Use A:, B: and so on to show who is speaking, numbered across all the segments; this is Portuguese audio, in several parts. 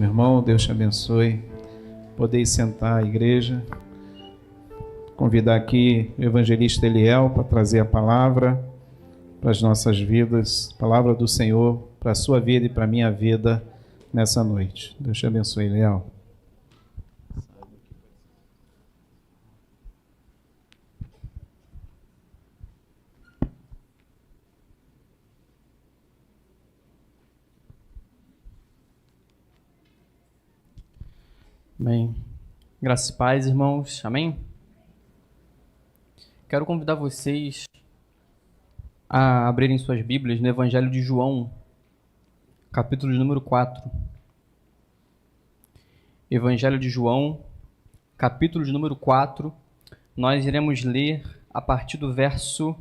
A: Meu irmão, Deus te abençoe. Podeis sentar, igreja. Convidar aqui o evangelista Eliel para trazer a palavra para as nossas vidas, palavra do Senhor para a sua vida e para a minha vida nessa noite. Deus te abençoe, Eliel.
B: Bem, graças e paz, irmãos. Amém? Quero convidar vocês a abrirem suas Bíblias no Evangelho de João, capítulo de número 4. Evangelho de João, capítulo de número 4. Nós iremos ler a partir do verso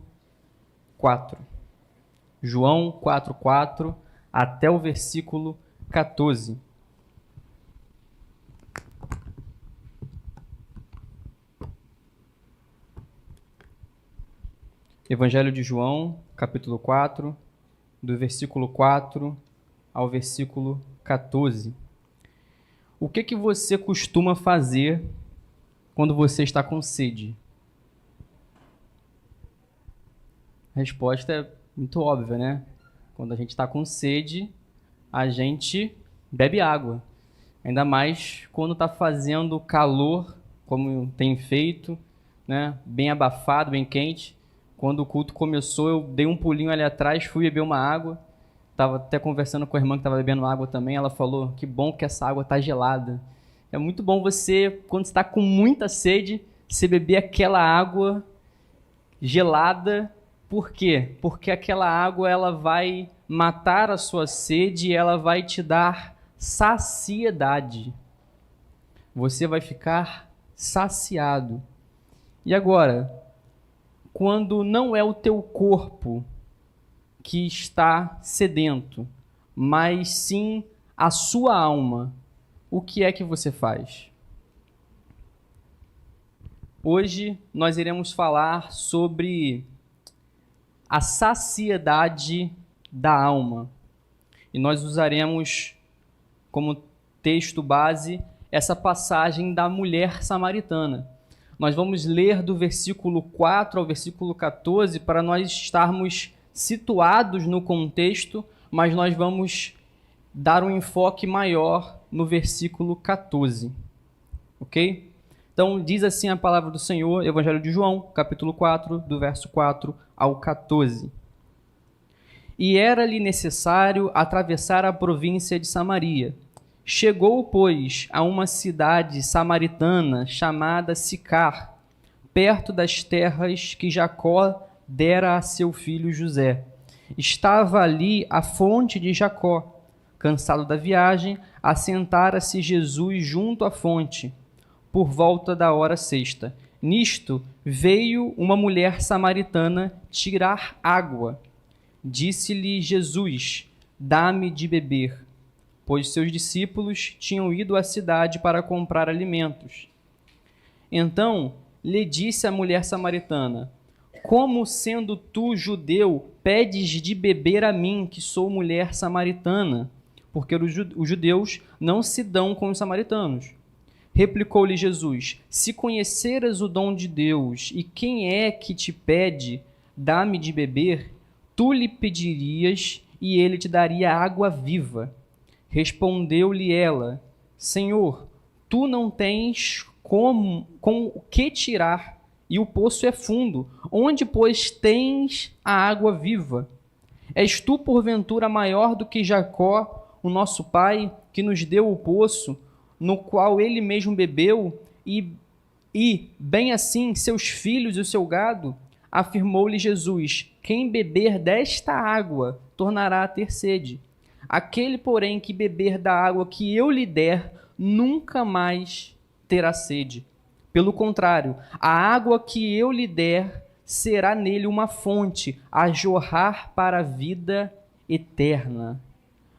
B: 4. João 4:4 até o versículo 14. Evangelho de João, capítulo 4, do versículo 4 ao versículo 14. O que você costuma fazer quando você está com sede? A resposta é muito óbvia, né? Quando a gente está com sede, a gente bebe água. Ainda mais quando está fazendo calor, como tem feito, né? Bem abafado, bem quente. Quando o culto começou, eu dei um pulinho ali atrás, fui beber uma água. Estava até conversando com a irmã que estava bebendo água também. Ela falou, que bom que essa água está gelada. É muito bom você, quando está com muita sede, você beber aquela água gelada. Por quê? Porque aquela água ela vai matar a sua sede e ela vai te dar saciedade. Você vai ficar saciado. E agora, quando não é o teu corpo que está sedento, mas sim a sua alma, o que é que você faz? Hoje nós iremos falar sobre a saciedade da alma. E nós usaremos como texto base essa passagem da mulher samaritana. Nós vamos ler do versículo 4 ao versículo 14 para nós estarmos situados no contexto, mas nós vamos dar um enfoque maior no versículo 14. Ok? Então, diz assim a palavra do Senhor, Evangelho de João, capítulo 4, do verso 4 ao 14. E era-lhe necessário atravessar a província de Samaria. Chegou, pois, a uma cidade samaritana chamada Sicar, perto das terras que Jacó dera a seu filho José. Estava ali a fonte de Jacó. Cansado da viagem, assentara-se Jesus junto à fonte, por volta da hora sexta. Nisto veio uma mulher samaritana tirar água. Disse-lhe Jesus, dá-me de beber, pois seus discípulos tinham ido à cidade para comprar alimentos. Então lhe disse a mulher samaritana, como sendo tu judeu, pedes de beber a mim, que sou mulher samaritana? Porque os judeus não se dão com os samaritanos. Replicou-lhe Jesus, se conheceras o dom de Deus, e quem é que te pede, dá-me de beber, tu lhe pedirias, e ele te daria água viva. Respondeu-lhe ela, Senhor, tu não tens com o que tirar, e o poço é fundo. Onde, pois, tens a água viva? És tu, porventura, maior do que Jacó, o nosso pai, que nos deu o poço, no qual ele mesmo bebeu, e bem assim, seus filhos e o seu gado? Afirmou-lhe Jesus, quem beber desta água tornará a ter sede. Aquele, porém, que beber da água que eu lhe der, nunca mais terá sede. Pelo contrário, a água que eu lhe der será nele uma fonte a jorrar para a vida eterna.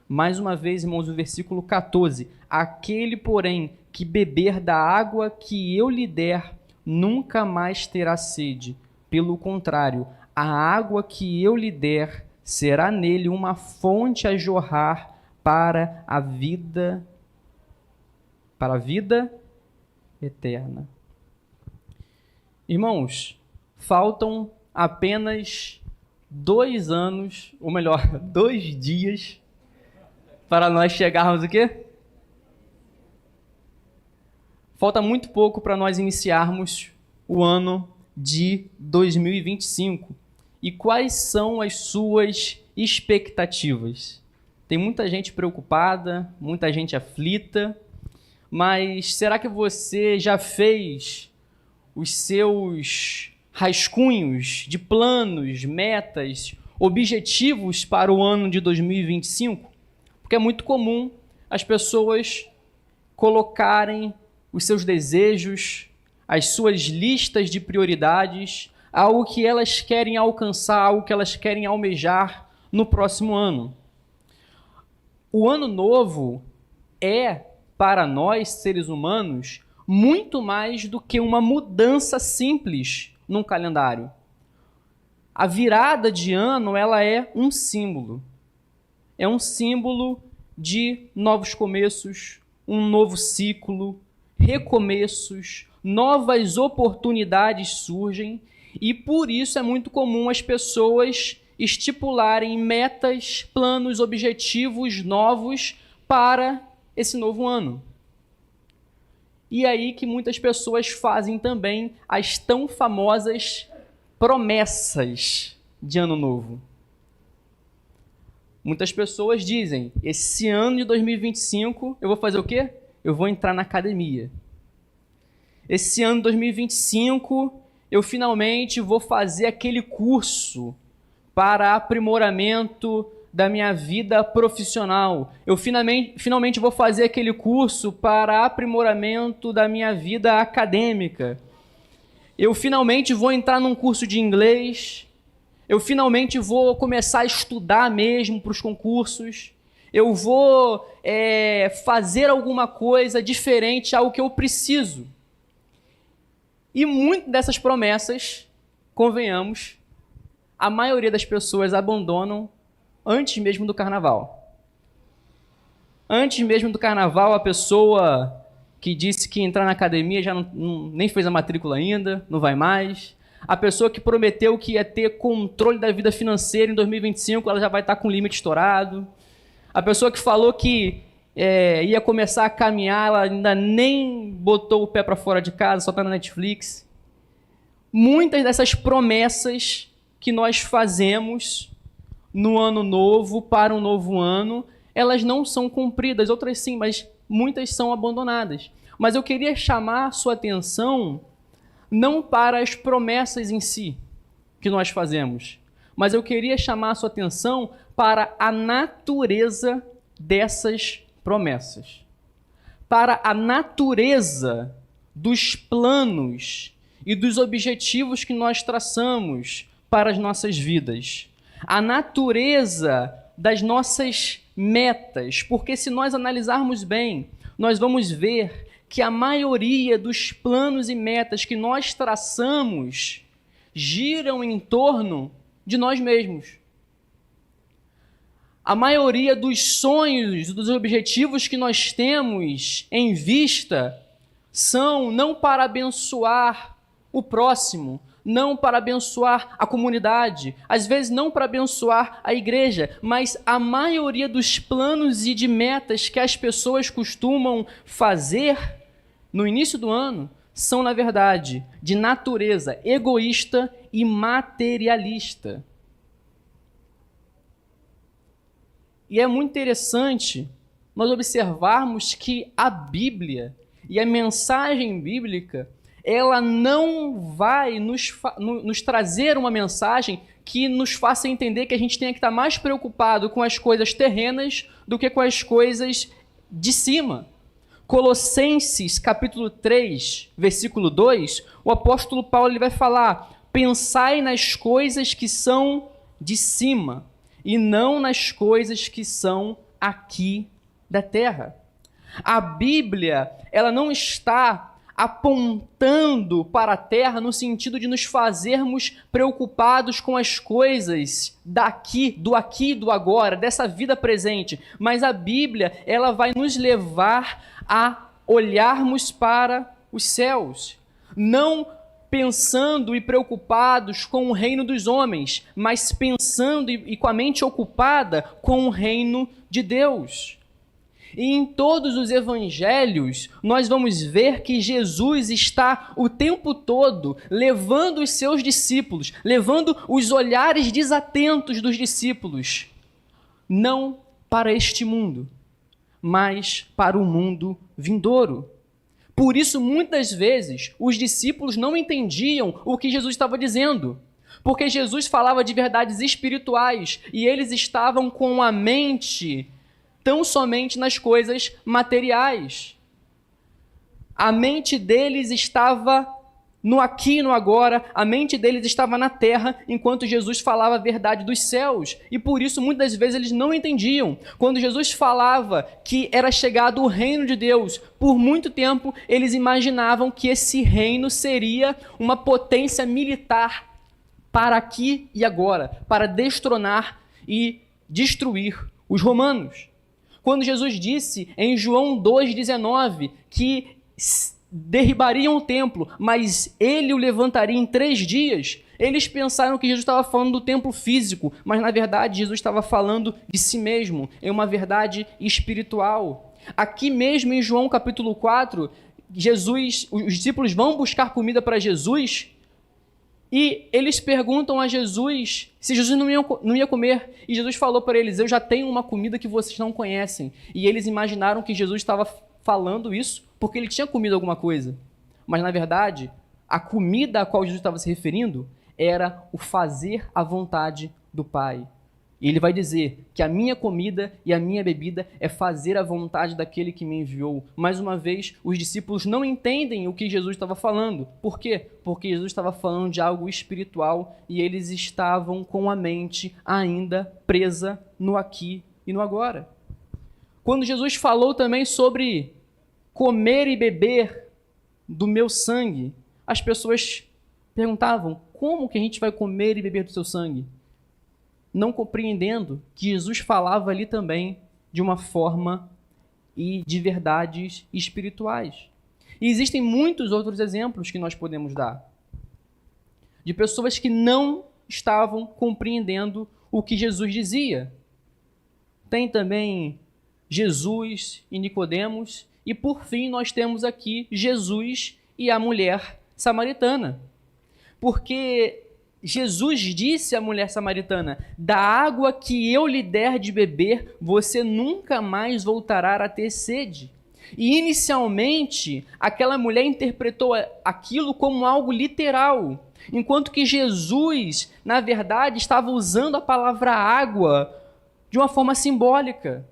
B: Mais uma vez, irmãos, o versículo 14. Aquele, porém, que beber da água que eu lhe der, nunca mais terá sede. Pelo contrário, a água que eu lhe der será nele uma fonte a jorrar para a vida para a vida eterna. Irmãos, faltam apenas 2 anos, ou melhor, 2 dias, para nós chegarmos o quê? Falta muito pouco para nós iniciarmos o ano de 2025. E quais são as suas expectativas? Tem muita gente preocupada, muita gente aflita, mas será que você já fez os seus rascunhos de planos, metas, objetivos para o ano de 2025? Porque é muito comum as pessoas colocarem os seus desejos, as suas listas de prioridades, algo que elas querem alcançar, algo que elas querem almejar no próximo ano. O ano novo é, para nós, seres humanos, muito mais do que uma mudança simples num calendário. A virada de ano, ela é um símbolo. É um símbolo de novos começos, um novo ciclo, recomeços, novas oportunidades surgem e por isso é muito comum as pessoas estipularem metas, planos, objetivos novos para esse novo ano. E aí que muitas pessoas fazem também as tão famosas promessas de ano novo. Muitas pessoas dizem, esse ano de 2025 eu vou fazer o quê? Eu vou entrar na academia. Esse ano de 2025, eu finalmente vou fazer aquele curso para aprimoramento da minha vida profissional. Eu finalmente vou fazer aquele curso para aprimoramento da minha vida acadêmica. Eu finalmente vou entrar num curso de inglês. Eu finalmente vou começar a estudar mesmo para os concursos. Eu vou fazer alguma coisa diferente ao que eu preciso. E muitas dessas promessas, convenhamos, a maioria das pessoas abandonam antes mesmo do carnaval. Antes mesmo do carnaval, a pessoa que disse que ia entrar na academia já nem fez a matrícula ainda, não vai mais. A pessoa que prometeu que ia ter controle da vida financeira em 2025, ela já vai estar com o limite estourado. A pessoa que falou que ia começar a caminhar, ela ainda nem botou o pé para fora de casa, só está na Netflix. Muitas dessas promessas que nós fazemos no ano novo, para um novo ano, elas não são cumpridas, outras sim, mas muitas são abandonadas. Mas eu queria chamar a sua atenção não para as promessas em si que nós fazemos, mas eu queria chamar a sua atenção para a natureza dessas promessas, para a natureza dos planos e dos objetivos que nós traçamos para as nossas vidas, a natureza das nossas metas, porque se nós analisarmos bem, nós vamos ver que a maioria dos planos e metas que nós traçamos giram em torno de nós mesmos. A maioria dos sonhos, dos objetivos que nós temos em vista são não para abençoar o próximo, não para abençoar a comunidade, às vezes não para abençoar a igreja, mas a maioria dos planos e de metas que as pessoas costumam fazer no início do ano são, na verdade, de natureza egoísta e materialista. E é muito interessante nós observarmos que a Bíblia e a mensagem bíblica, ela não vai nos trazer uma mensagem que nos faça entender que a gente tem que estar mais preocupado com as coisas terrenas do que com as coisas de cima. Colossenses capítulo 3, versículo 2, o apóstolo Paulo ele vai falar: pensai nas coisas que são de cima e não nas coisas que são aqui da terra. A Bíblia, ela não está apontando para a terra no sentido de nos fazermos preocupados com as coisas daqui, do aqui e do agora, dessa vida presente. Mas a Bíblia, ela vai nos levar a olharmos para os céus, não pensando e preocupados com o reino dos homens, mas pensando e com a mente ocupada com o reino de Deus. E em todos os evangelhos, nós vamos ver que Jesus está o tempo todo levando os seus discípulos, levando os olhares desatentos dos discípulos, não para este mundo, mas para o mundo vindouro. Por isso, muitas vezes, os discípulos não entendiam o que Jesus estava dizendo, porque Jesus falava de verdades espirituais e eles estavam com a mente tão somente nas coisas materiais. A mente deles estava no aqui e no agora, a mente deles estava na terra, enquanto Jesus falava a verdade dos céus. E por isso, muitas vezes, eles não entendiam. Quando Jesus falava que era chegado o reino de Deus, por muito tempo, eles imaginavam que esse reino seria uma potência militar para aqui e agora, para destronar e destruir os romanos. Quando Jesus disse em João 2,19 que derribariam o templo, mas ele o levantaria em 3 dias, eles pensaram que Jesus estava falando do templo físico, mas na verdade Jesus estava falando de si mesmo, em uma verdade espiritual. Aqui mesmo em João capítulo 4, os discípulos vão buscar comida para Jesus e eles perguntam a Jesus se Jesus não ia comer. E Jesus falou para eles: eu já tenho uma comida que vocês não conhecem. E eles imaginaram que Jesus estava falando isso porque ele tinha comido alguma coisa. Mas, na verdade, a comida a qual Jesus estava se referindo era o fazer a vontade do Pai. E ele vai dizer que a minha comida e a minha bebida é fazer a vontade daquele que me enviou. Mais uma vez, os discípulos não entendem o que Jesus estava falando. Por quê? Porque Jesus estava falando de algo espiritual e eles estavam com a mente ainda presa no aqui e no agora. Quando Jesus falou também sobre comer e beber do meu sangue, as pessoas perguntavam: como que a gente vai comer e beber do seu sangue? Não compreendendo que Jesus falava ali também de uma forma e de verdades espirituais. E existem muitos outros exemplos que nós podemos dar de pessoas que não estavam compreendendo o que Jesus dizia. Tem também Jesus e Nicodemos, e por fim nós temos aqui Jesus e a mulher samaritana. Porque Jesus disse à mulher samaritana: da água que eu lhe der de beber, você nunca mais voltará a ter sede. E inicialmente, aquela mulher interpretou aquilo como algo literal, enquanto que Jesus, na verdade, estava usando a palavra água de uma forma simbólica.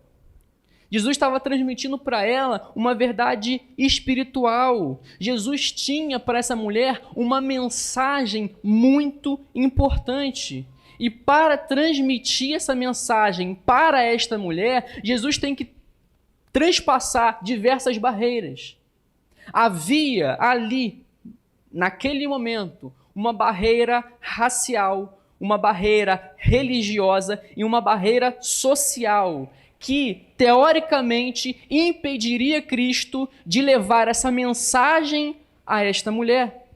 B: Jesus estava transmitindo para ela uma verdade espiritual. Jesus tinha para essa mulher uma mensagem muito importante. E para transmitir essa mensagem para esta mulher, Jesus tem que transpassar diversas barreiras. Havia ali, naquele momento, uma barreira racial, uma barreira religiosa e uma barreira social que, teoricamente, impediria Cristo de levar essa mensagem a esta mulher.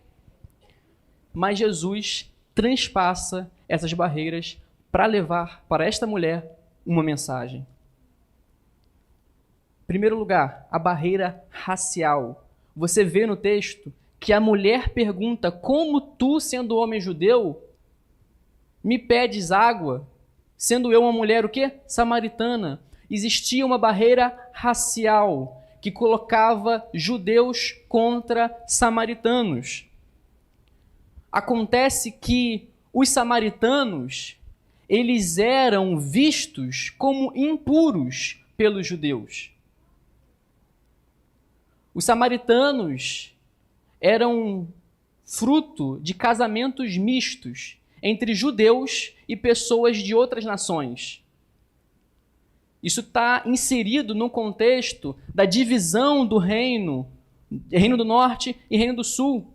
B: Mas Jesus transpassa essas barreiras para levar para esta mulher uma mensagem. Em primeiro lugar, a barreira racial. Você vê no texto que a mulher pergunta: como tu, sendo homem judeu, me pedes água, sendo eu uma mulher o quê? Samaritana. Existia uma barreira racial que colocava judeus contra samaritanos. Acontece que os samaritanos, eles eram vistos como impuros pelos judeus. Os samaritanos eram fruto de casamentos mistos entre judeus e pessoas de outras nações. Isso está inserido no contexto da divisão do reino do norte e reino do sul.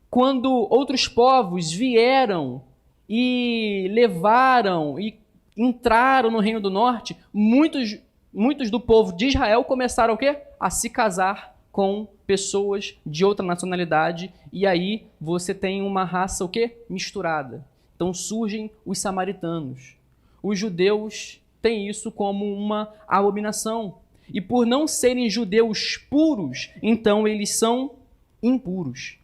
B: Quando outros povos vieram e levaram e entraram no reino do norte, muitos muitos do povo de Israel começaram o quê? A se casar com pessoas de outra nacionalidade, e aí você tem uma raça o quê? Misturada. Então surgem os samaritanos. Os judeus têm isso como uma abominação. E por não serem judeus puros, então eles são impuros.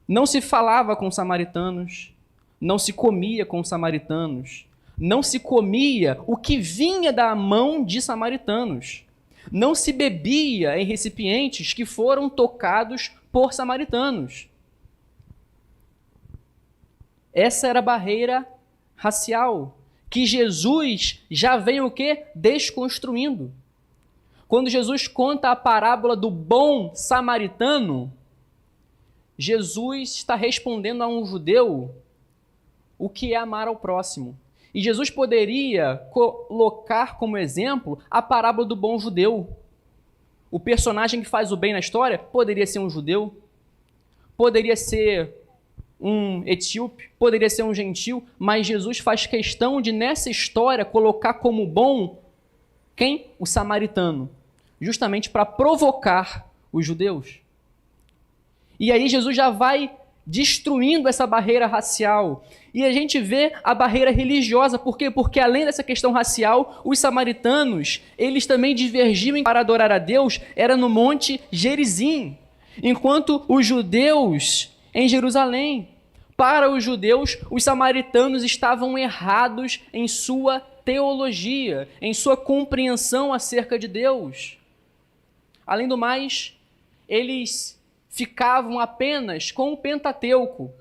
B: Não se falava com samaritanos, não se comia com samaritanos, não se comia o que vinha da mão de samaritanos, não se bebia em recipientes que foram tocados por samaritanos. Essa era a barreira racial, que Jesus já vem o quê? Desconstruindo. Quando Jesus conta a parábola do bom samaritano, Jesus está respondendo a um judeu o que é amar ao próximo. E Jesus poderia colocar como exemplo a parábola do bom judeu. O personagem que faz o bem na história poderia ser um judeu, poderia ser um etíope, poderia ser um gentil, mas Jesus faz questão de, nessa história, colocar como bom quem? O samaritano. Justamente para provocar os judeus. E aí Jesus já vai destruindo essa barreira racial. E a gente vê a barreira religiosa. Por quê? Porque além dessa questão racial, os samaritanos, eles também divergiam para adorar a Deus, era no Monte Gerizim. Enquanto os judeus em Jerusalém. Para os judeus, os samaritanos estavam errados em sua teologia, em sua compreensão acerca de Deus. Além do mais, eles ficavam apenas com o Pentateuco,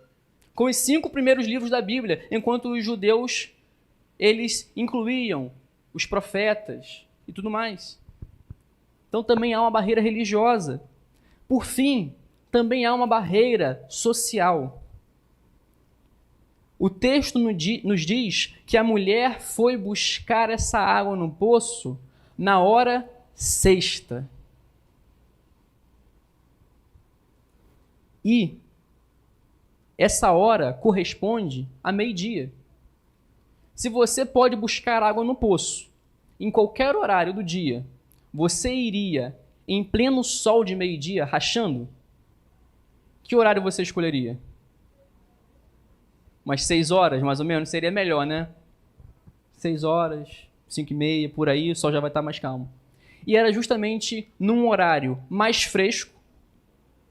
B: com os 5 primeiros livros da Bíblia, enquanto os judeus, eles incluíam os profetas e tudo mais. Então também há uma barreira religiosa. Por fim, também há uma barreira social. O texto nos diz que a mulher foi buscar essa água no poço na hora sexta. E essa hora corresponde a meio-dia. Se você pode buscar água no poço, em qualquer horário do dia, você iria em pleno sol de meio-dia rachando? Que horário você escolheria? Umas 6 horas, mais ou menos, seria melhor, né? 6 horas, 5h30, por aí, o sol já vai estar mais calmo. E era justamente num horário mais fresco,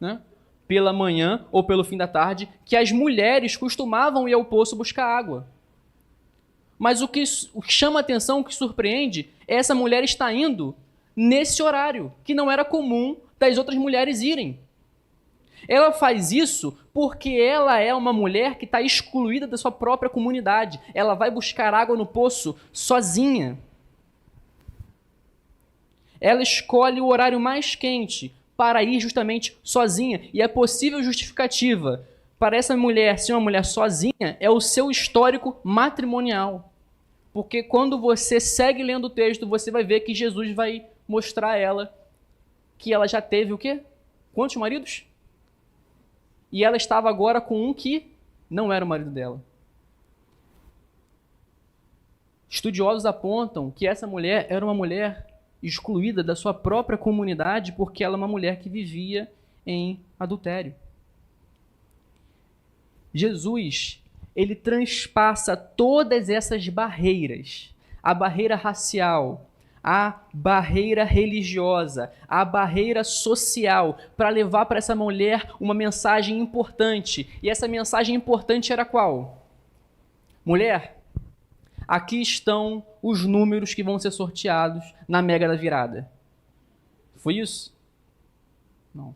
B: né? Pela manhã ou pelo fim da tarde, que as mulheres costumavam ir ao poço buscar água. Mas o que chama atenção, o que surpreende, é essa mulher estar indo nesse horário, que não era comum das outras mulheres irem. Ela faz isso porque ela é uma mulher que está excluída da sua própria comunidade. Ela vai buscar água no poço sozinha. Ela escolhe o horário mais quente para ir justamente sozinha. E a possível justificativa para essa mulher ser uma mulher sozinha é o seu histórico matrimonial. Porque quando você segue lendo o texto, você vai ver que Jesus vai mostrar a ela que ela já teve o quê? Quantos maridos? E ela estava agora com um que não era o marido dela. Estudiosos apontam que essa mulher era uma mulher excluída da sua própria comunidade porque ela é uma mulher que vivia em adultério. Jesus, ele transpassa todas essas barreiras, a barreira racial, a barreira religiosa, a barreira social, para levar para essa mulher uma mensagem importante. E essa mensagem importante era qual? Mulher, aqui estão os números que vão ser sorteados na Mega da Virada. Foi isso? Não.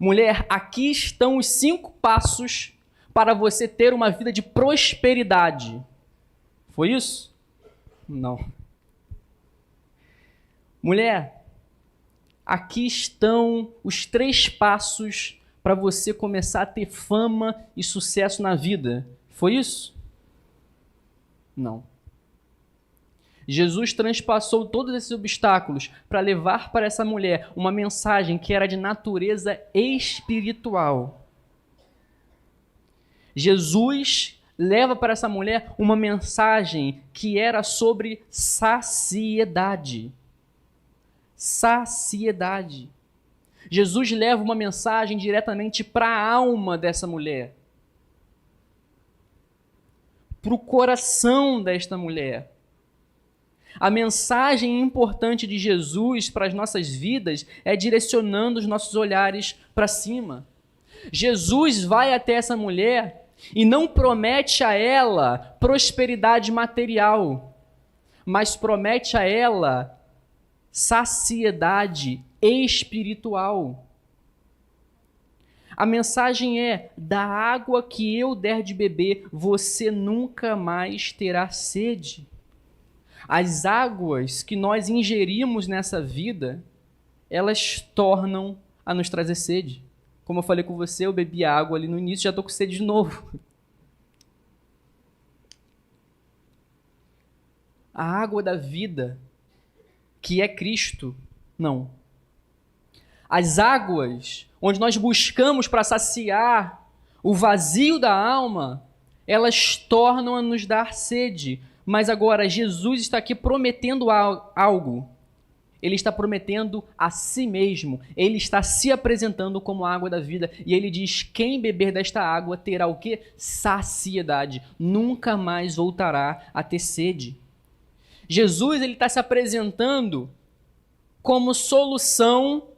B: Mulher, aqui estão os 5 passos para você ter uma vida de prosperidade. Foi isso? Não. Mulher, aqui estão os 3 passos para você começar a ter fama e sucesso na vida. Foi isso? Não. Jesus transpassou todos esses obstáculos para levar para essa mulher uma mensagem que era de natureza espiritual. Jesus leva para essa mulher uma mensagem que era sobre saciedade. Saciedade. Jesus leva uma mensagem diretamente para a alma dessa mulher, para o coração desta mulher. A mensagem importante de Jesus para as nossas vidas é direcionando os nossos olhares para cima. Jesus vai até essa mulher e não promete a ela prosperidade material, mas promete a ela saciedade espiritual. A mensagem é: da água que eu der de beber, você nunca mais terá sede. As águas que nós ingerimos nessa vida, elas tornam a nos trazer sede. Como eu falei com você, eu bebi água ali no início, já estou com sede de novo. A água da vida, que é Cristo, não. As águas onde nós buscamos para saciar o vazio da alma, elas tornam a nos dar sede. Mas agora Jesus está aqui prometendo algo. Ele está prometendo a si mesmo. Ele está se apresentando como a água da vida. E ele diz: quem beber desta água terá o quê? Saciedade. Nunca mais voltará a ter sede. Jesus, ele está se apresentando como solução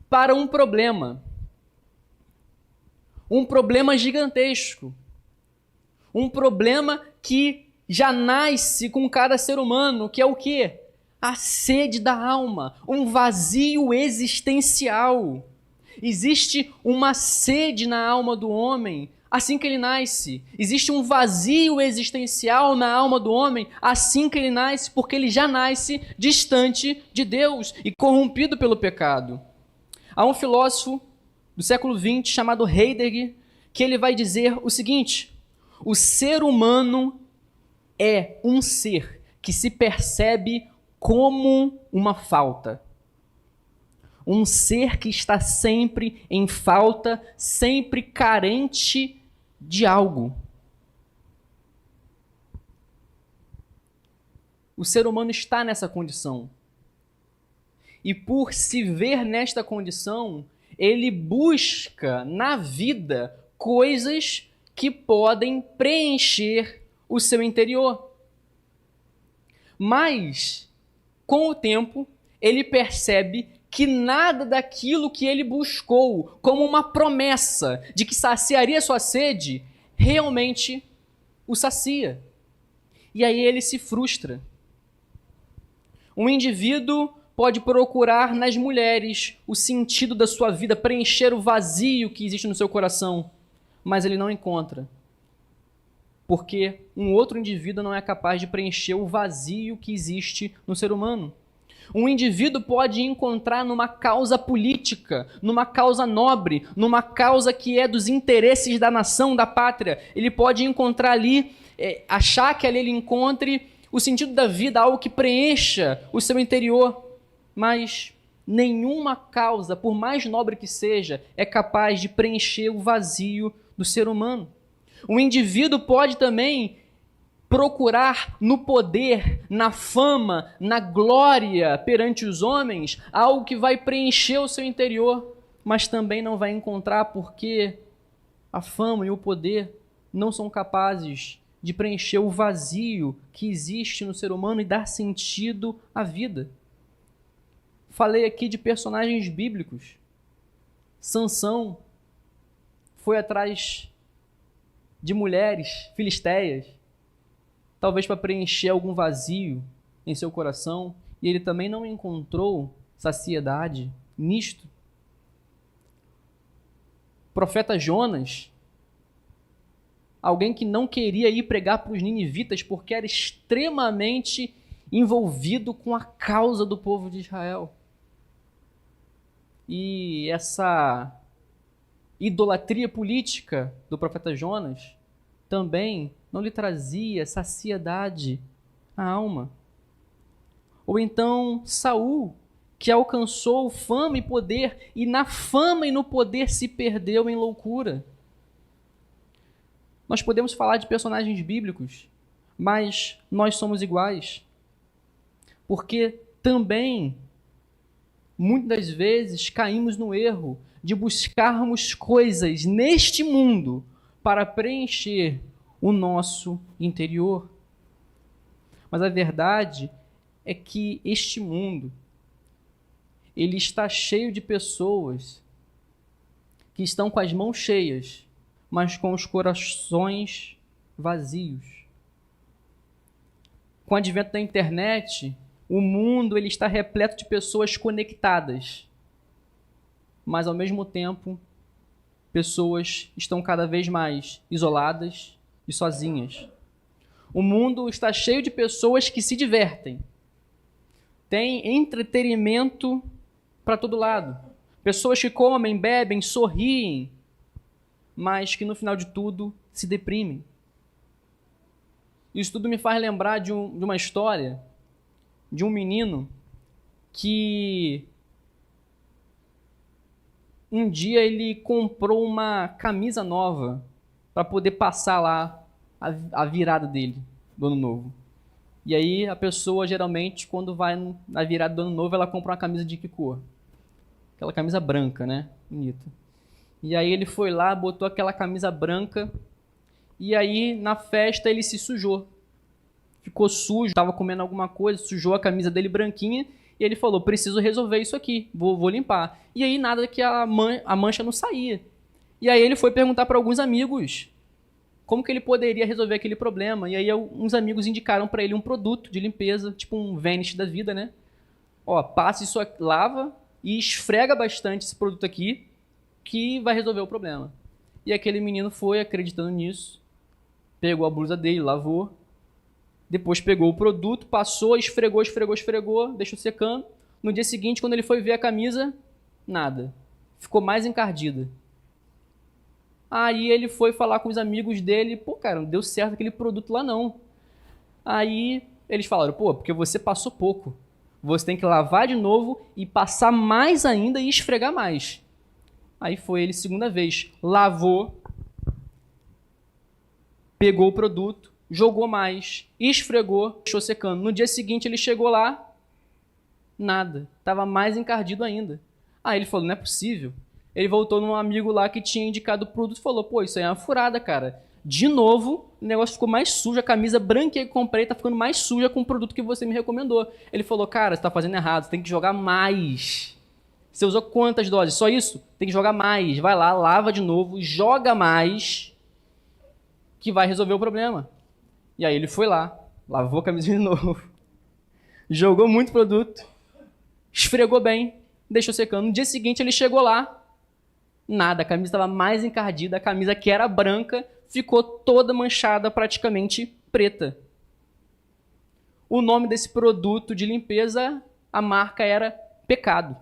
B: para um problema. Um problema gigantesco. Um problema que já nasce com cada ser humano, que é o quê? A sede da alma, um vazio existencial. Existe uma sede na alma do homem assim que ele nasce. Existe um vazio existencial na alma do homem assim que ele nasce, porque ele já nasce distante de Deus e corrompido pelo pecado. Há um filósofo do século XX chamado Heidegger, que ele vai dizer o seguinte: o ser humano é um ser que se percebe como uma falta. Um ser que está sempre em falta, sempre carente de algo. O ser humano está nessa condição. E por se ver nesta condição, ele busca na vida coisas que podem preencher o seu interior. Mas, com o tempo, ele percebe que nada daquilo que ele buscou como uma promessa de que saciaria sua sede, realmente o sacia. E aí ele se frustra. Um indivíduo pode procurar nas mulheres o sentido da sua vida, preencher o vazio que existe no seu coração, mas ele não encontra. Porque um outro indivíduo não é capaz de preencher o vazio que existe no ser humano. Um indivíduo pode encontrar numa causa política, numa causa nobre, numa causa que é dos interesses da nação, da pátria. Ele pode encontrar ali, achar que ali ele encontre o sentido da vida, algo que preencha o seu interior. Mas nenhuma causa, por mais nobre que seja, é capaz de preencher o vazio do ser humano. Um indivíduo pode também procurar no poder, na fama, na glória perante os homens, algo que vai preencher o seu interior, mas também não vai encontrar, porque a fama e o poder não são capazes de preencher o vazio que existe no ser humano e dar sentido à vida. Falei aqui de personagens bíblicos. Sansão foi atrás de mulheres filisteias, talvez para preencher algum vazio em seu coração, e ele também não encontrou saciedade nisto. O profeta Jonas, alguém que não queria ir pregar para os ninivitas porque era extremamente envolvido com a causa do povo de Israel. E essa idolatria política do profeta Jonas também não lhe trazia saciedade à alma. Ou então Saul, que alcançou fama e poder, e na fama e no poder se perdeu em loucura. Nós podemos falar de personagens bíblicos, mas nós somos iguais. Porque também, muitas das vezes, caímos no erro de buscarmos coisas neste mundo para preencher o nosso interior. Mas a verdade é que este mundo, ele está cheio de pessoas que estão com as mãos cheias, mas com os corações vazios. Com o advento da internet, o mundo ele está repleto de pessoas conectadas, mas ao mesmo tempo, pessoas estão cada vez mais isoladas e sozinhas. O mundo está cheio de pessoas que se divertem. Tem entretenimento para todo lado. Pessoas que comem, bebem, sorriem, mas que no final de tudo se deprimem. Isso tudo me faz lembrar de uma história de um menino que um dia ele comprou uma camisa nova para poder passar lá a virada dele, do ano novo. E aí a pessoa geralmente, quando vai na virada do ano novo, ela compra uma camisa de que cor? Aquela camisa branca, né? Bonita. E aí ele foi lá, botou aquela camisa branca, e aí na festa ele se sujou. Ficou sujo, estava comendo alguma coisa, sujou a camisa dele branquinha, e ele falou, preciso resolver isso aqui, vou limpar. E aí nada que a mancha não saía. E aí ele foi perguntar para alguns amigos como que ele poderia resolver aquele problema. E aí uns amigos indicaram para ele um produto de limpeza, tipo um Vanish da vida, né? Ó, passa isso, lava e esfrega bastante esse produto aqui, que vai resolver o problema. E aquele menino foi acreditando nisso, pegou a blusa dele, lavou, depois pegou o produto, passou, esfregou, deixou secando. No dia seguinte, quando ele foi ver a camisa, nada. Ficou mais encardida. Aí ele foi falar com os amigos dele, pô, cara, não deu certo aquele produto lá não. Aí eles falaram, pô, porque você passou pouco. Você tem que lavar de novo e passar mais ainda e esfregar mais. Aí foi ele segunda vez, lavou, pegou o produto, jogou mais, esfregou, deixou secando. No dia seguinte ele chegou lá, nada, estava mais encardido ainda. Aí ele falou, não é possível. Ele voltou num amigo lá que tinha indicado o produto e falou, pô, isso aí é uma furada, cara. De novo, o negócio ficou mais sujo, a camisa branca que eu comprei tá ficando mais suja com o produto que você me recomendou. Ele falou, cara, você tá fazendo errado, você tem que jogar mais. Você usou quantas doses? Só isso? Tem que jogar mais. Vai lá, lava de novo, joga mais, que vai resolver o problema. E aí ele foi lá, lavou a camisa de novo, jogou muito produto, esfregou bem, deixou secando. No dia seguinte ele chegou lá, nada, a camisa estava mais encardida, a camisa que era branca ficou toda manchada, praticamente preta. O nome desse produto de limpeza, a marca era Pecado.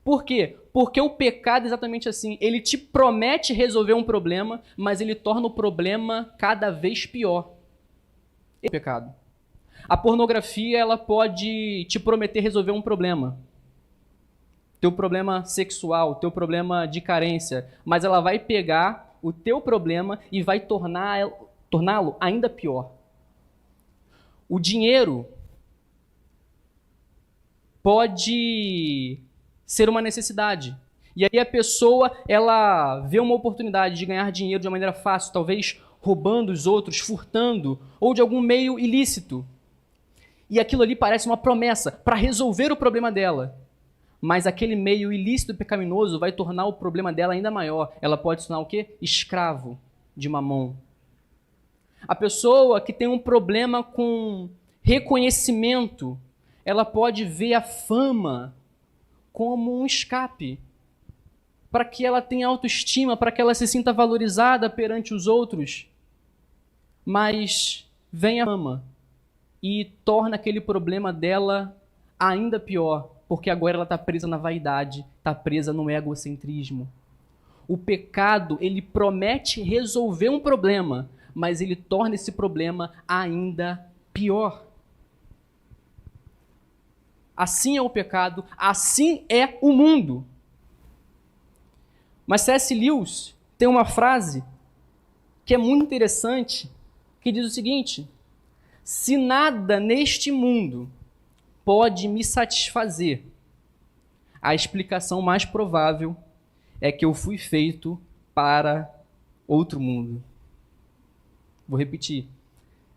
B: Por quê? Porque o pecado é exatamente assim, ele te promete resolver um problema, mas ele torna o problema cada vez pior. É o pecado. A pornografia, ela pode te prometer resolver um problema. Teu problema sexual, teu problema de carência, mas ela vai pegar o teu problema e vai torná-lo ainda pior. O dinheiro pode ser uma necessidade. E aí a pessoa, ela vê uma oportunidade de ganhar dinheiro de uma maneira fácil, talvez roubando os outros, furtando, ou de algum meio ilícito. E aquilo ali parece uma promessa para resolver o problema dela. Mas aquele meio ilícito e pecaminoso vai tornar o problema dela ainda maior. Ela pode se tornar o quê? Escravo de Mamon. A pessoa que tem um problema com reconhecimento, ela pode ver a fama como um escape, para que ela tenha autoestima, para que ela se sinta valorizada perante os outros. Mas vem a fama e torna aquele problema dela ainda pior, porque agora ela está presa na vaidade, está presa no egocentrismo. O pecado, ele promete resolver um problema, mas ele torna esse problema ainda pior. Assim é o pecado, assim é o mundo. Mas C.S. Lewis tem uma frase que é muito interessante, que diz o seguinte: se nada neste mundo pode me satisfazer, a explicação mais provável é que eu fui feito para outro mundo. Vou repetir.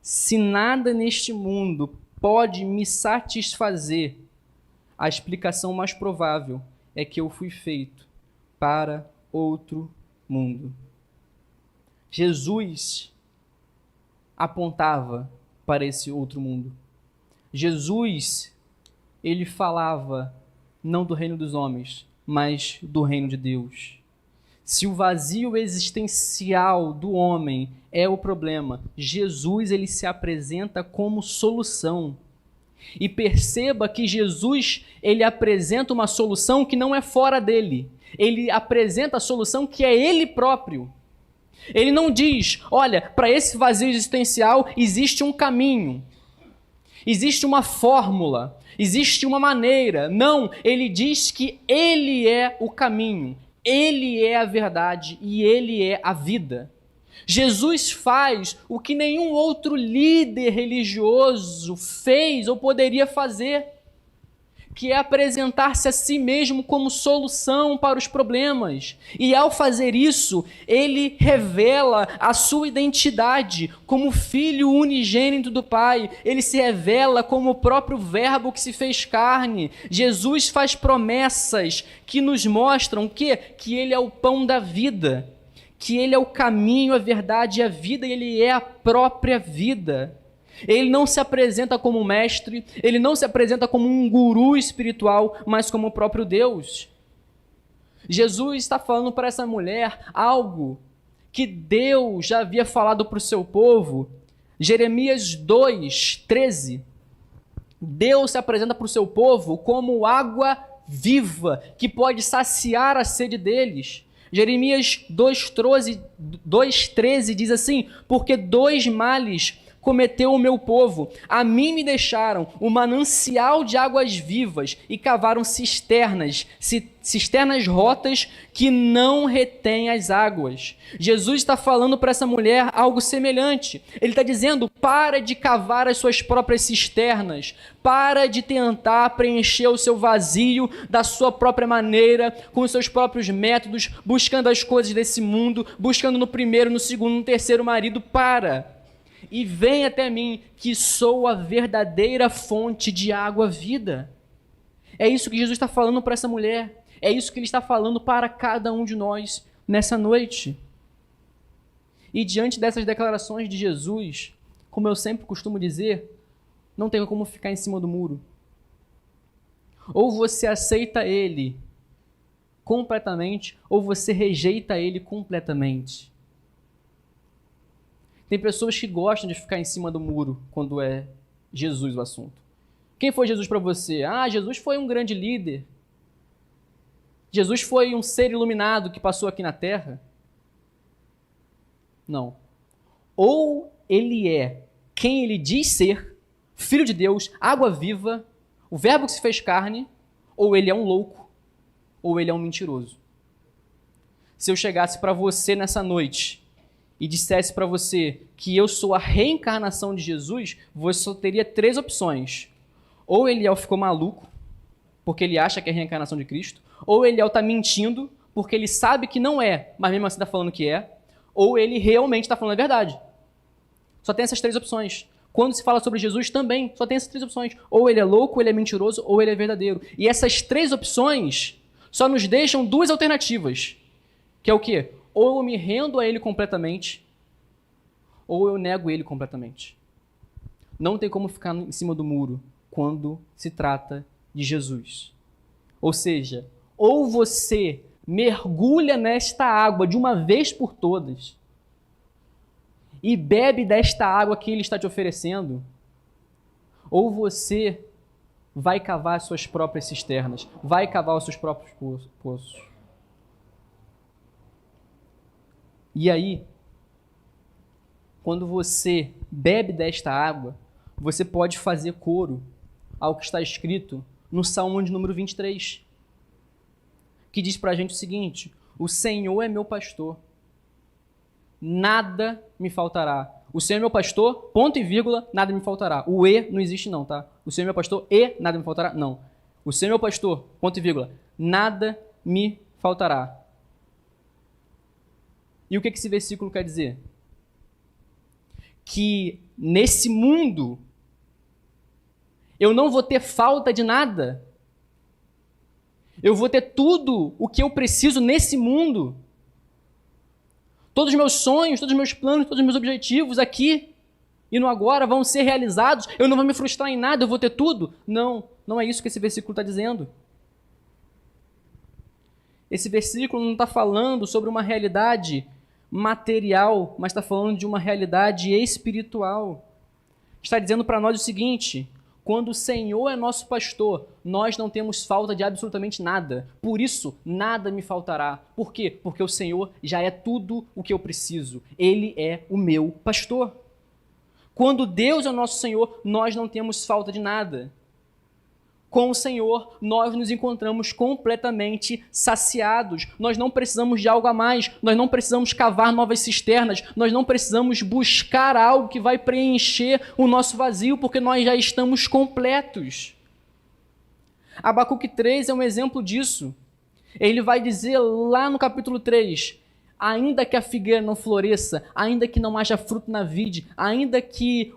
B: Se nada neste mundo pode me satisfazer, a explicação mais provável é que eu fui feito para outro mundo. Jesus apontava para esse outro mundo. Jesus, ele falava não do reino dos homens, mas do reino de Deus. Se o vazio existencial do homem é o problema, Jesus ele se apresenta como solução. E perceba que Jesus ele apresenta uma solução que não é fora dele. Ele apresenta a solução que é ele próprio. Ele não diz, olha, para esse vazio existencial existe um caminho, existe uma fórmula, existe uma maneira. Não, ele diz que ele é o caminho. Ele é a verdade e ele é a vida. Jesus faz o que nenhum outro líder religioso fez ou poderia fazer, que é apresentar-se a si mesmo como solução para os problemas. E ao fazer isso, ele revela a sua identidade como filho unigênito do Pai. Ele se revela como o próprio Verbo que se fez carne. Jesus faz promessas que nos mostram o quê? Que ele é o pão da vida, que ele é o caminho, a verdade e a vida, e ele é a própria vida. Ele não se apresenta como um mestre, ele não se apresenta como um guru espiritual, mas como o próprio Deus. Jesus está falando para essa mulher algo que Deus já havia falado para o seu povo. Jeremias 2:13. Deus se apresenta para o seu povo como água viva, que pode saciar a sede deles. Jeremias 2:13 diz assim: porque dois males cometeu o meu povo. A mim me deixaram o manancial de águas vivas e cavaram cisternas rotas que não retêm as águas. Jesus está falando para essa mulher algo semelhante. Ele está dizendo, para de cavar as suas próprias cisternas, para de tentar preencher o seu vazio da sua própria maneira, com os seus próprios métodos, buscando as coisas desse mundo, buscando no primeiro, no segundo, no terceiro marido. Para e vem até mim, que sou a verdadeira fonte de água vida. É isso que Jesus está falando para essa mulher. É isso que ele está falando para cada um de nós nessa noite. E diante dessas declarações de Jesus, como eu sempre costumo dizer, não tem como ficar em cima do muro. Ou você aceita ele completamente, ou você rejeita ele completamente. Tem pessoas que gostam de ficar em cima do muro quando é Jesus o assunto. Quem foi Jesus para você? Ah, Jesus foi um grande líder. Jesus foi um ser iluminado que passou aqui na Terra. Não. Ou ele é quem ele diz ser, Filho de Deus, água viva, o Verbo que se fez carne, ou ele é um louco, ou ele é um mentiroso. Se eu chegasse para você nessa noite e dissesse para você que eu sou a reencarnação de Jesus, você só teria 3 opções. Ou ele ficou maluco, porque ele acha que é a reencarnação de Cristo, ou ele está mentindo, porque ele sabe que não é, mas mesmo assim está falando que é, ou ele realmente está falando a verdade. Só tem essas 3 opções. Quando se fala sobre Jesus também, só tem essas 3 opções. Ou ele é louco, ou ele é mentiroso, ou ele é verdadeiro. E essas 3 opções só nos deixam 2 alternativas. Que é o quê? Ou eu me rendo a ele completamente, ou eu nego ele completamente. Não tem como ficar em cima do muro quando se trata de Jesus. Ou seja, ou você mergulha nesta água de uma vez por todas e bebe desta água que ele está te oferecendo, ou você vai cavar as suas próprias cisternas, vai cavar os seus próprios poços. E aí, quando você bebe desta água, você pode fazer coro ao que está escrito no Salmo de número 23, que diz para a gente o seguinte: o Senhor é meu pastor, nada me faltará. O Senhor é meu pastor, ponto e vírgula, nada me faltará. O E não existe não, tá? O Senhor é meu pastor e nada me faltará? Não. O Senhor é meu pastor, ponto e vírgula, nada me faltará. E o que esse versículo quer dizer? Que nesse mundo eu não vou ter falta de nada. Eu vou ter tudo o que eu preciso nesse mundo. Todos os meus sonhos, todos os meus planos, todos os meus objetivos aqui e no agora vão ser realizados. Eu não vou me frustrar em nada, eu vou ter tudo. Não, não é isso que esse versículo está dizendo. Esse versículo não está falando sobre uma realidade material, mas está falando de uma realidade espiritual. Está dizendo para nós o seguinte: quando o Senhor é nosso pastor, nós não temos falta de absolutamente nada. Por isso, nada me faltará. Por quê? Porque o Senhor já é tudo o que eu preciso. Ele é o meu pastor. Quando Deus é o nosso Senhor, nós não temos falta de nada. Com o Senhor, nós nos encontramos completamente saciados. Nós não precisamos de algo a mais. Nós não precisamos cavar novas cisternas. Nós não precisamos buscar algo que vai preencher o nosso vazio, porque nós já estamos completos. Abacuque 3 é um exemplo disso. Ele vai dizer lá no capítulo 3, ainda que a figueira não floresça, ainda que não haja fruto na vide, ainda que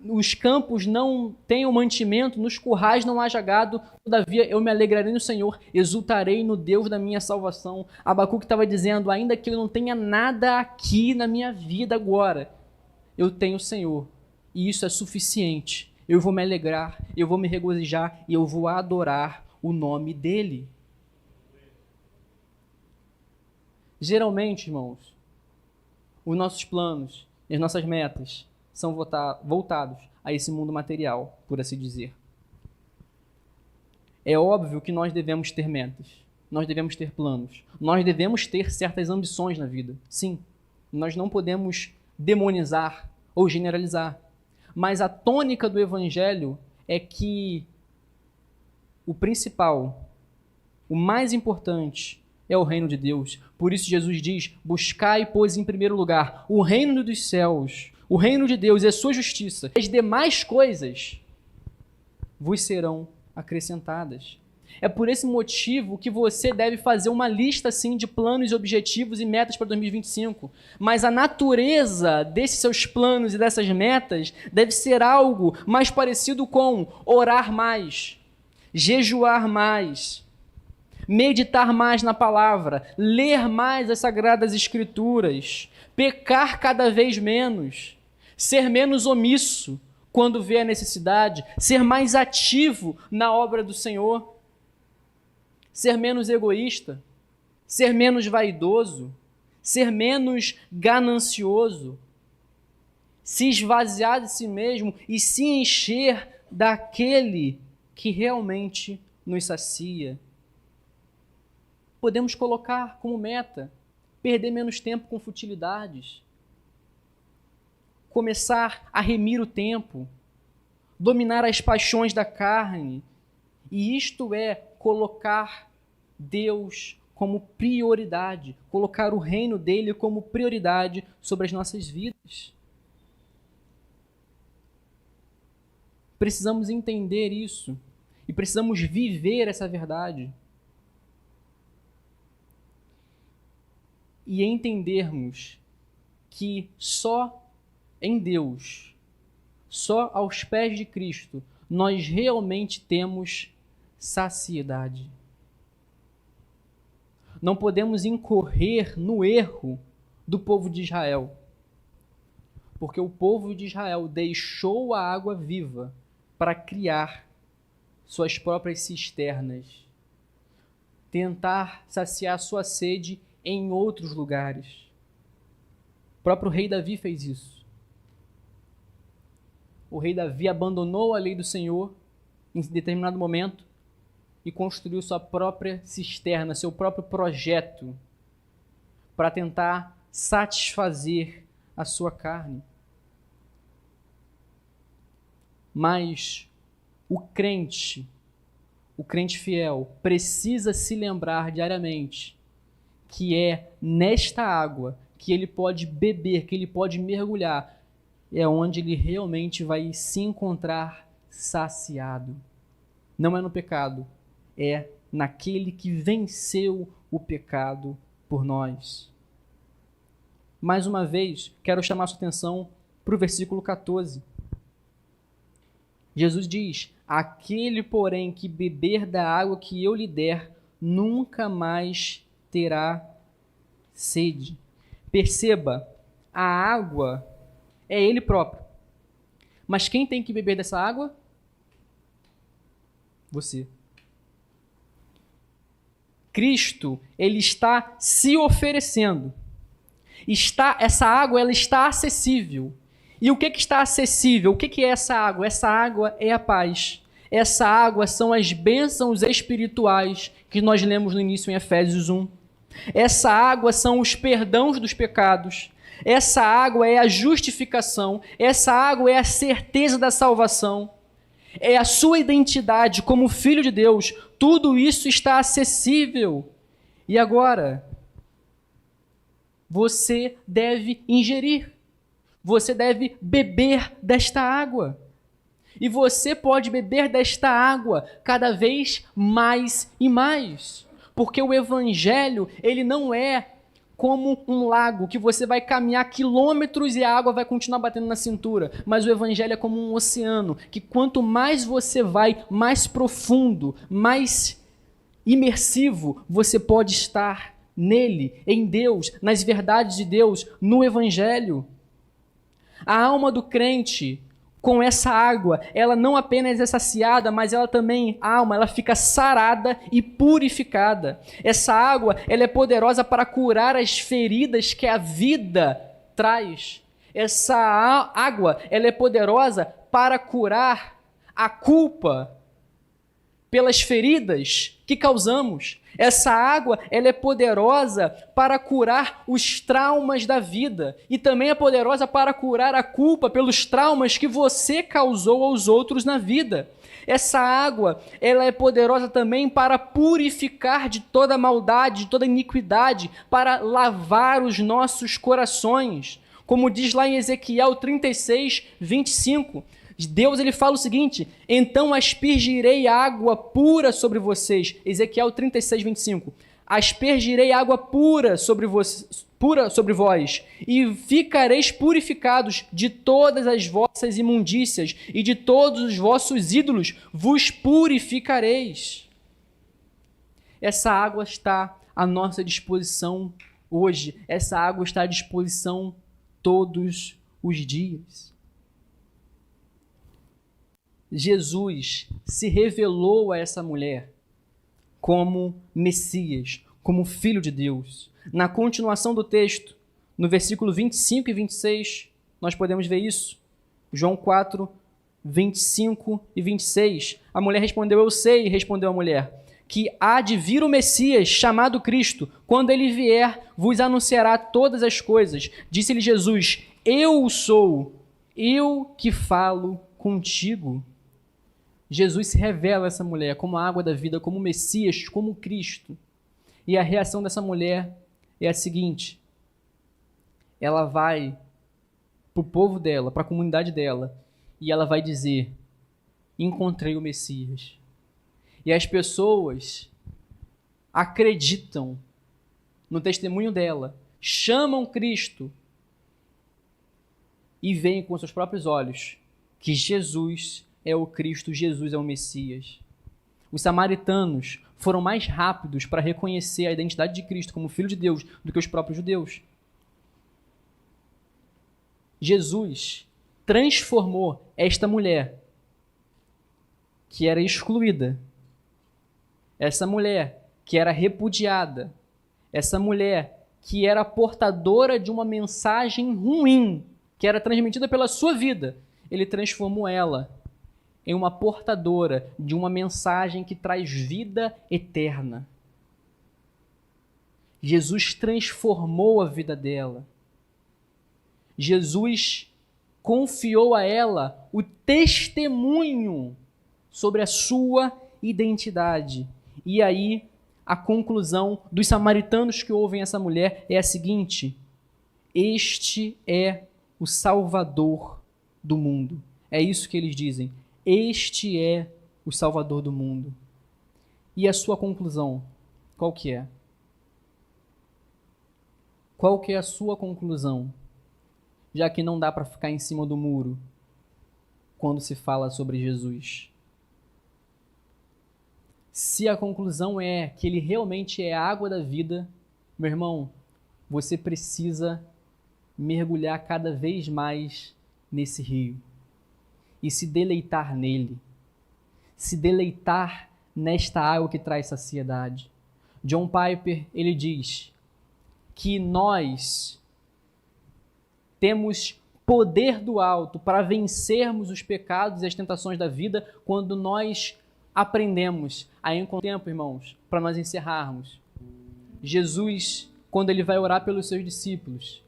B: os campos não tenham mantimento, nos currais não haja gado, todavia eu me alegrarei no Senhor, exultarei no Deus da minha salvação. Abacuque estava dizendo, ainda que eu não tenha nada aqui na minha vida agora, eu tenho o Senhor, e isso é suficiente. Eu vou me alegrar, eu vou me regozijar, e eu vou adorar o nome dEle. Geralmente, irmãos, os nossos planos e as nossas metas são voltados a esse mundo material, por assim dizer. É óbvio que nós devemos ter metas, nós devemos ter planos, nós devemos ter certas ambições na vida. Sim, nós não podemos demonizar ou generalizar, mas a tônica do Evangelho é que o principal, o mais importante, é o reino de Deus. Por isso Jesus diz, buscai, pois, em primeiro lugar, o reino dos céus, o reino de Deus e a sua justiça. As demais coisas vos serão acrescentadas. É por esse motivo que você deve fazer uma lista assim, de planos, objetivos e metas para 2025. Mas a natureza desses seus planos e dessas metas deve ser algo mais parecido com orar mais, jejuar mais, meditar mais na palavra, ler mais as Sagradas Escrituras, pecar cada vez menos, ser menos omisso quando vê a necessidade, ser mais ativo na obra do Senhor, ser menos egoísta, ser menos vaidoso, ser menos ganancioso, se esvaziar de si mesmo e se encher daquele que realmente nos sacia. Podemos colocar como meta perder menos tempo com futilidades, começar a remir o tempo, dominar as paixões da carne, e isto é colocar Deus como prioridade, colocar o reino dele como prioridade sobre as nossas vidas. Precisamos entender isso e precisamos viver essa verdade. E entendermos que só em Deus, só aos pés de Cristo, nós realmente temos saciedade. Não podemos incorrer no erro do povo de Israel, porque o povo de Israel deixou a água viva para criar suas próprias cisternas, tentar saciar sua sede em outros lugares. O próprio rei Davi fez isso. O rei Davi abandonou a lei do Senhor em determinado momento e construiu sua própria cisterna, seu próprio projeto para tentar satisfazer a sua carne. Mas o crente fiel, precisa se lembrar diariamente que é nesta água que ele pode beber, que ele pode mergulhar, é onde ele realmente vai se encontrar saciado. Não é no pecado, é naquele que venceu o pecado por nós. Mais uma vez, quero chamar sua atenção para o versículo 14. Jesus diz: aquele, porém, que beber da água que eu lhe der, nunca mais terá sede. Perceba, a água é ele próprio. Mas quem tem que beber dessa água? Você. Cristo, ele está se oferecendo. Essa água, ela está acessível. E o que está acessível? O que é essa água? Essa água é a paz. Essa água são as bênçãos espirituais que nós lemos no início em Efésios 1. Essa água são os perdões dos pecados. Essa água é a justificação. Essa água é a certeza da salvação. É a sua identidade como filho de Deus. Tudo isso está acessível. E agora, você deve ingerir. Você deve beber desta água. E você pode beber desta água cada vez mais e mais. Porque o Evangelho, ele não é como um lago que você vai caminhar quilômetros e a água vai continuar batendo na cintura. Mas o Evangelho é como um oceano, que quanto mais você vai, mais profundo, mais imersivo você pode estar nele, em Deus, nas verdades de Deus, no Evangelho. A alma do crente, com essa água, ela não apenas é saciada, mas ela também, a alma, ela fica sarada e purificada. Essa água, ela é poderosa para curar as feridas que a vida traz. Essa água, ela é poderosa para curar a culpa pelas feridas que causamos. Essa água, ela é poderosa para curar os traumas da vida e também é poderosa para curar a culpa pelos traumas que você causou aos outros na vida. Essa água, ela é poderosa também para purificar de toda maldade, de toda iniquidade, para lavar os nossos corações. Como diz lá em Ezequiel 36, 25, Deus, ele fala o seguinte: então aspergirei água pura sobre vocês. Ezequiel 36, 25. Aspergirei água pura sobre vós, e ficareis purificados de todas as vossas imundícias, e de todos os vossos ídolos vos purificareis. Essa água está à nossa disposição hoje. Essa água está à disposição todos os dias. Jesus se revelou a essa mulher como Messias, como Filho de Deus. Na continuação do texto, no versículo 25 e 26, nós podemos ver isso. João 4, 25 e 26. A mulher respondeu: eu sei, respondeu a mulher, que há de vir o Messias, chamado Cristo. Quando ele vier, vos anunciará todas as coisas. Disse-lhe Jesus: eu sou, eu que falo contigo. Jesus se revela a essa mulher como a água da vida, como o Messias, como Cristo. E a reação dessa mulher é a seguinte: ela vai para o povo dela, para a comunidade dela, e ela vai dizer: encontrei o Messias. E as pessoas acreditam no testemunho dela, chamam Cristo e veem com seus próprios olhos que Jesus é o Cristo, Jesus é o Messias. Os samaritanos foram mais rápidos para reconhecer a identidade de Cristo como Filho de Deus do que os próprios judeus. Jesus transformou esta mulher que era excluída, essa mulher que era repudiada, essa mulher que era portadora de uma mensagem ruim, que era transmitida pela sua vida. Ele transformou ela em uma portadora de uma mensagem que traz vida eterna. Jesus transformou a vida dela. Jesus confiou a ela o testemunho sobre a sua identidade. E aí, a conclusão dos samaritanos que ouvem essa mulher é a seguinte: Este é o Salvador do mundo. É isso que eles dizem. Este é o Salvador do mundo. E a sua conclusão, qual que é? Qual que é a sua conclusão? Já que não dá para ficar em cima do muro quando se fala sobre Jesus. Se a conclusão é que ele realmente é a água da vida, meu irmão, você precisa mergulhar cada vez mais nesse rio e se deleitar nele. Se deleitar nesta água que traz saciedade. John Piper, ele diz que nós temos poder do alto para vencermos os pecados e as tentações da vida quando nós aprendemos a encontrar tempo, irmãos, para nós encerrarmos. Jesus, quando ele vai orar pelos seus discípulos,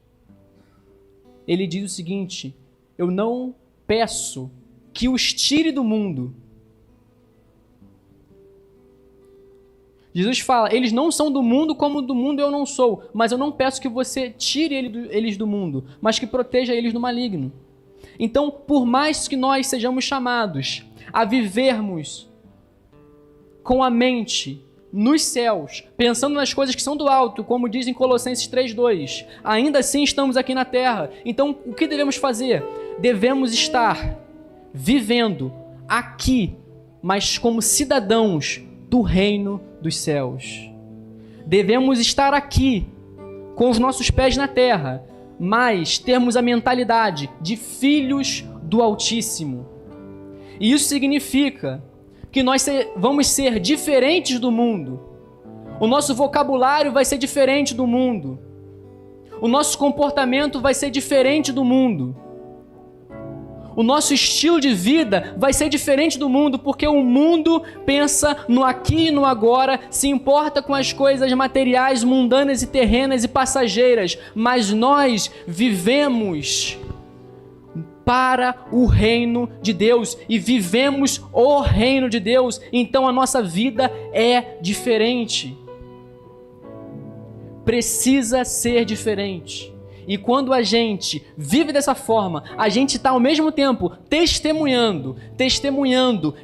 B: ele diz o seguinte: eu não peço que os tire do mundo. Jesus fala, eles não são do mundo como do mundo eu não sou, mas eu não peço que você tire eles do mundo, mas que proteja eles do maligno. Então, por mais que nós sejamos chamados a vivermos com a mente nos céus, pensando nas coisas que são do alto, como diz em Colossenses 3:2, ainda assim estamos aqui na terra. Então, o que devemos fazer? Devemos estar vivendo aqui, mas como cidadãos do reino dos céus. Devemos estar aqui, com os nossos pés na terra, mas termos a mentalidade de filhos do Altíssimo. E isso significa que nós vamos ser diferentes do mundo. O nosso vocabulário vai ser diferente do mundo. O nosso comportamento vai ser diferente do mundo. O nosso estilo de vida vai ser diferente do mundo, porque o mundo pensa no aqui e no agora, se importa com as coisas materiais, mundanas e terrenas e passageiras, mas nós vivemos para o reino de Deus e vivemos o reino de Deus, então a nossa vida é diferente. Precisa ser diferente. E quando a gente vive dessa forma, a gente está ao mesmo tempo testemunhando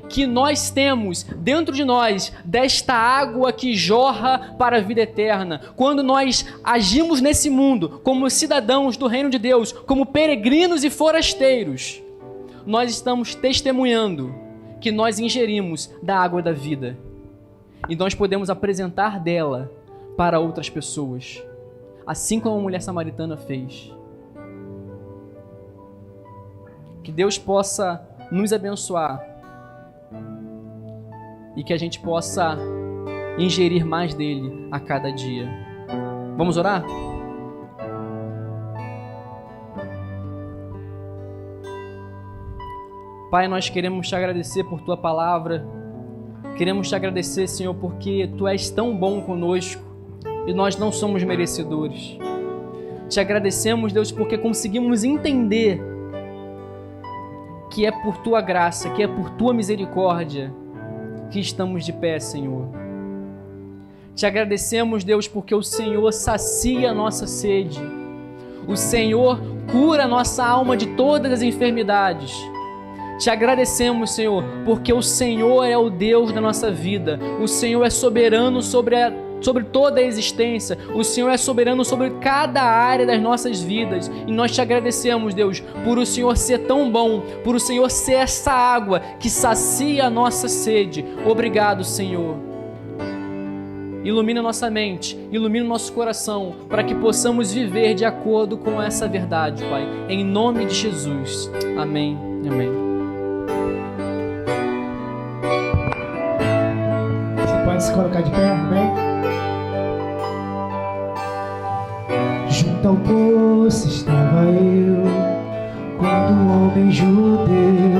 B: que nós temos dentro de nós desta água que jorra para a vida eterna. Quando nós agimos nesse mundo como cidadãos do reino de Deus, como peregrinos e forasteiros, nós estamos testemunhando que nós ingerimos da água da vida. E nós podemos apresentar dela para outras pessoas. Assim como a mulher samaritana fez. Que Deus possa nos abençoar e que a gente possa ingerir mais dele a cada dia. Vamos orar? Pai, nós queremos te agradecer por tua palavra. Queremos te agradecer, Senhor, porque tu és tão bom conosco. E nós não somos merecedores. Te agradecemos, Deus, porque conseguimos entender que é por Tua graça, que é por Tua misericórdia que estamos de pé, Senhor. Te agradecemos, Deus, porque o Senhor sacia a nossa sede. O Senhor cura a nossa alma de todas as enfermidades. Te agradecemos, Senhor, porque o Senhor é o Deus da nossa vida. O Senhor é soberano sobre toda a existência. O Senhor é soberano sobre cada área das nossas vidas. E nós te agradecemos, Deus, por o Senhor ser tão bom, por o Senhor ser essa água que sacia a nossa sede. Obrigado, Senhor. Ilumina nossa mente, ilumina nosso coração, para que possamos viver de acordo com essa verdade, Pai. Em nome de Jesus. Amém. Amém.
C: Você pode se colocar de pé, amém? Junto ao poço estava eu, quando o homem judeu